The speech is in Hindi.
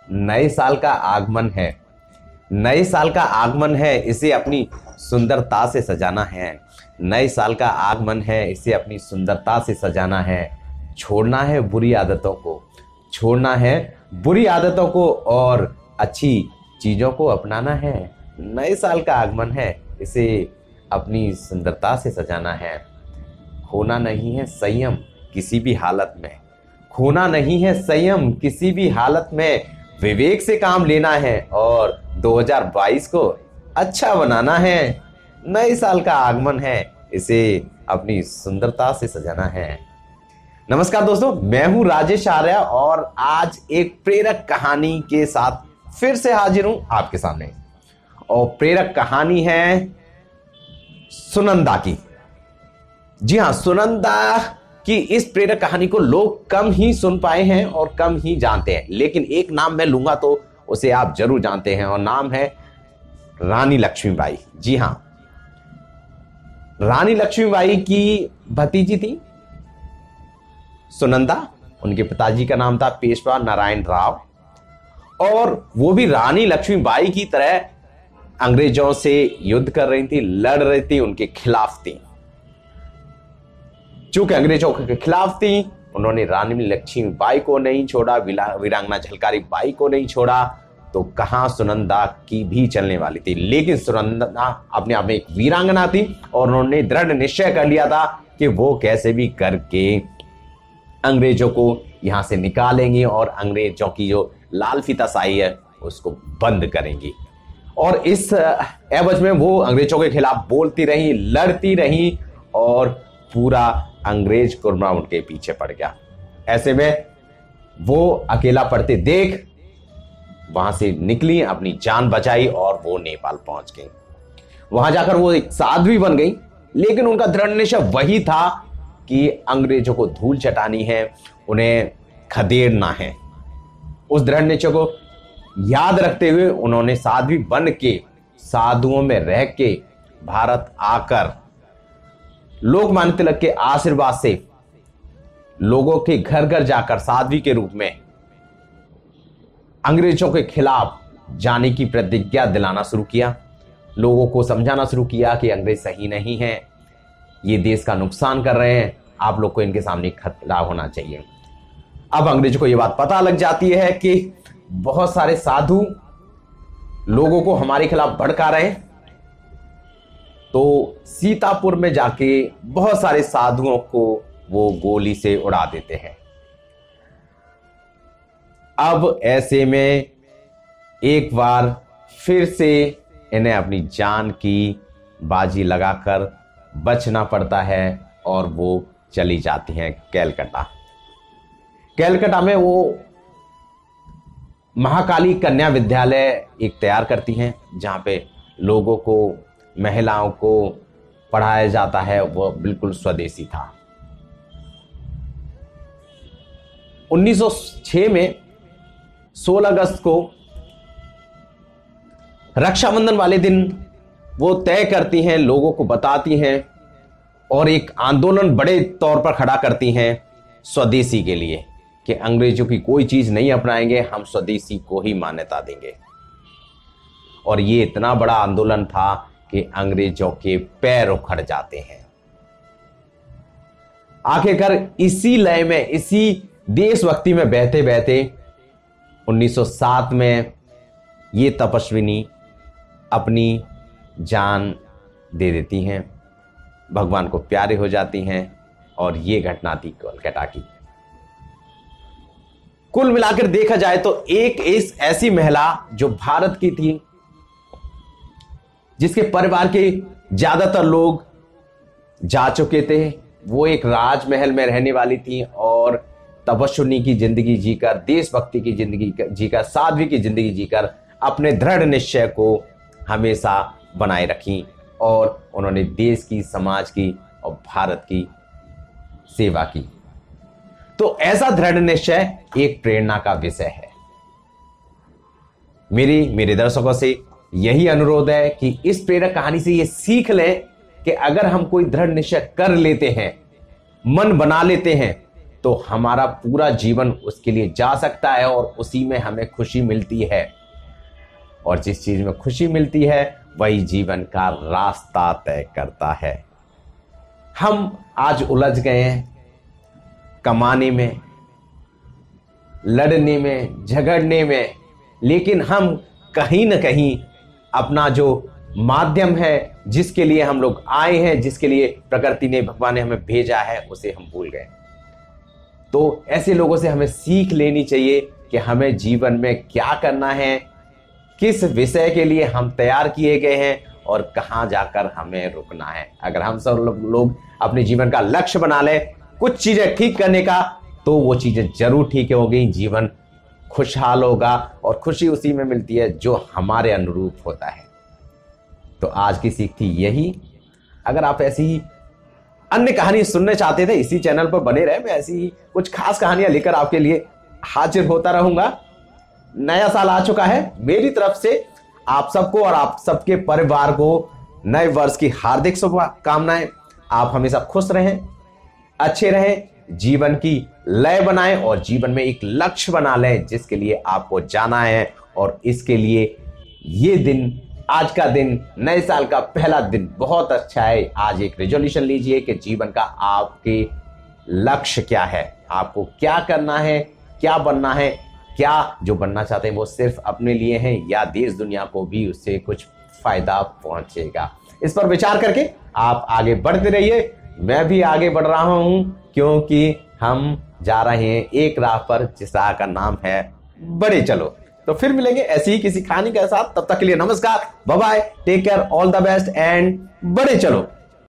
नए साल का आगमन है। नए साल का आगमन है, इसे अपनी सुंदरता से सजाना है। नए साल का आगमन है, इसे अपनी सुंदरता से सजाना है। छोड़ना है बुरी आदतों को, छोड़ना है बुरी आदतों को और अच्छी चीजों को अपनाना है। नए साल का आगमन है, इसे अपनी सुंदरता से सजाना है। खोना नहीं है संयम किसी भी हालत में, खोना नहीं है संयम किसी भी हालत में। विवेक से काम लेना है और 2022 को अच्छा बनाना है। नए साल का आगमन है, इसे अपनी सुंदरता से सजाना है। नमस्कार दोस्तों, मैं हूं राजेश आर्य और आज एक प्रेरक कहानी के साथ फिर से हाजिर हूं आपके सामने। और प्रेरक कहानी है सुनंदा की। जी हां, सुनंदा की इस प्रेरक कहानी को लोग कम ही सुन पाए हैं और कम ही जानते हैं, लेकिन एक नाम मैं लूंगा तो उसे आप जरूर जानते हैं और नाम है रानी लक्ष्मीबाई। जी हां, रानी लक्ष्मीबाई की भतीजी थी सुनंदा। उनके पिताजी का नाम था पेशवा नारायण राव और वो भी रानी लक्ष्मीबाई की तरह अंग्रेजों से युद्ध कर रही थी, लड़ रही थी, उनके खिलाफ थी। चूंकि अंग्रेजों के खिलाफ थी, उन्होंने रानी लक्ष्मीबाई को नहीं छोड़ा, वीरांगना झलकारी बाई को नहीं छोड़ा, तो कहां सुनंदा की भी चलने वाली थी। लेकिन सुनंदा अपने आप में एक वीरांगना थी और उन्होंने दृढ़ निश्चय कर लिया था कि वो कैसे भी करके अंग्रेजों को यहां से निकालेंगे और अंग्रेजों की जो लाल फीताशाही है उसको बंद करेंगी। और इस एवज में वो अंग्रेजों के खिलाफ बोलती रही, लड़ती रही और पूरा अंग्रेज कुर्मा उनके पीछे पड़ गया। ऐसे में वो अकेला पड़ते देख वहां से निकली, अपनी जान बचाई और वो नेपाल पहुंच गई। वहां जाकर वो एक साध्वी बन गई, लेकिन उनका दृढ़ निश्चय वही था कि अंग्रेजों को धूल चटानी है, उन्हें खदेड़ना है। उस दृढ़ निश्चय को याद रखते हुए उन्होंने साध्वी बन के, साधुओं में रह के भारत आकर लोकमान्य तिलक के आशीर्वाद से लोगों के घर घर जाकर साध्वी के रूप में अंग्रेजों के खिलाफ जाने की प्रतिज्ञा दिलाना शुरू किया। लोगों को समझाना शुरू किया कि अंग्रेज सही नहीं है, ये देश का नुकसान कर रहे हैं, आप लोग को इनके सामने खड़ा होना चाहिए। अब अंग्रेजों को यह बात पता लग जाती है कि बहुत सारे साधु लोगों को हमारे खिलाफ भड़का रहे हैं, तो सीतापुर में जाके बहुत सारे साधुओं को वो गोली से उड़ा देते हैं। अब ऐसे में एक बार फिर से इन्हें अपनी जान की बाजी लगाकर बचना पड़ता है और वो चली जाती हैं कैलकाटा। कैलकाटा में वो महाकाली कन्या विद्यालय एक तैयार करती हैं, जहां पे लोगों को, महिलाओं को पढ़ाया जाता है। वो बिल्कुल स्वदेशी था। 1906 में 16 अगस्त को रक्षाबंधन वाले दिन वो तय करती हैं, लोगों को बताती हैं और एक आंदोलन बड़े तौर पर खड़ा करती हैं स्वदेशी के लिए कि अंग्रेजों की कोई चीज नहीं अपनाएंगे, हम स्वदेशी को ही मान्यता देंगे। और ये इतना बड़ा आंदोलन था कि अंग्रेजों के पैर उखड़ जाते हैं। आखिरकार इसी लय में, इसी देशभक्ति में बहते बहते 1907 में ये तपस्विनी अपनी जान दे देती हैं, भगवान को प्यारे हो जाती हैं। और ये घटना थी कोलकाता की। कुल मिलाकर देखा जाए तो एक ऐसी महिला जो भारत की थी, जिसके परिवार के ज्यादातर लोग जा चुके थे, वो एक राजमहल में रहने वाली थी और तपस्विनी की जिंदगी जीकर, देशभक्ति की जिंदगी जीकर, साध्वी की जिंदगी जीकर अपने दृढ़ निश्चय को हमेशा बनाए रखी और उन्होंने देश की, समाज की और भारत की सेवा की। तो ऐसा दृढ़ निश्चय एक प्रेरणा का विषय है। मेरे दर्शकों से यही अनुरोध है कि इस प्रेरक कहानी से ये सीख लें कि अगर हम कोई दृढ़ निश्चय कर लेते हैं, मन बना लेते हैं, तो हमारा पूरा जीवन उसके लिए जा सकता है और उसी में हमें खुशी मिलती है। और जिस चीज में खुशी मिलती है वही जीवन का रास्ता तय करता है। हम आज उलझ गए हैं कमाने में, लड़ने में, झगड़ने में, लेकिन हम कहीं ना कहीं अपना जो माध्यम है, जिसके लिए हम लोग आए हैं, जिसके लिए प्रकृति ने, भगवान ने हमें भेजा है, उसे हम भूल गए। तो ऐसे लोगों से हमें सीख लेनी चाहिए कि हमें जीवन में क्या करना है, किस विषय के लिए हम तैयार किए गए हैं और कहां जाकर हमें रुकना है। अगर हम सब लोग अपने जीवन का लक्ष्य बना लें कुछ चीजें ठीक करने का, तो वो चीजें जरूर ठीक होगी, जीवन खुशहाल होगा और खुशी उसी में मिलती है जो हमारे अनुरूप होता है। तो आज की सीख थी यही। अगर आप ऐसी ही अन्य कहानी सुनने चाहते थे, इसी चैनल पर बने रहे, मैं ऐसी ही कुछ खास कहानियां लेकर आपके लिए हाजिर होता रहूंगा। नया साल आ चुका है, मेरी तरफ से आप सबको और आप सबके परिवार को नए वर्ष की हार्दिक शुभकामनाएं। आप हमेशा खुश रहें, अच्छे रहें, जीवन की लय बनाएं और जीवन में एक लक्ष्य बना लें जिसके लिए आपको जाना है। और इसके लिए ये दिन, आज का दिन, नए साल का पहला दिन बहुत अच्छा है। आज एक रेजोल्यूशन लीजिए कि जीवन का आपके लक्ष्य क्या है, आपको क्या करना है, क्या बनना है, क्या जो बनना चाहते हैं वो सिर्फ अपने लिए हैं या देश दुनिया को भी उससे कुछ फायदा पहुंचेगा। इस पर विचार करके आप आगे बढ़ते रहिए, मैं भी आगे बढ़ रहा हूं, क्योंकि हम जा रहे हैं एक राह पर जिस राह का नाम है बड़े चलो। तो फिर मिलेंगे ऐसी ही किसी कहानी के साथ, तब तक के लिए नमस्कार, bye bye, take care, all the best and बड़े चलो।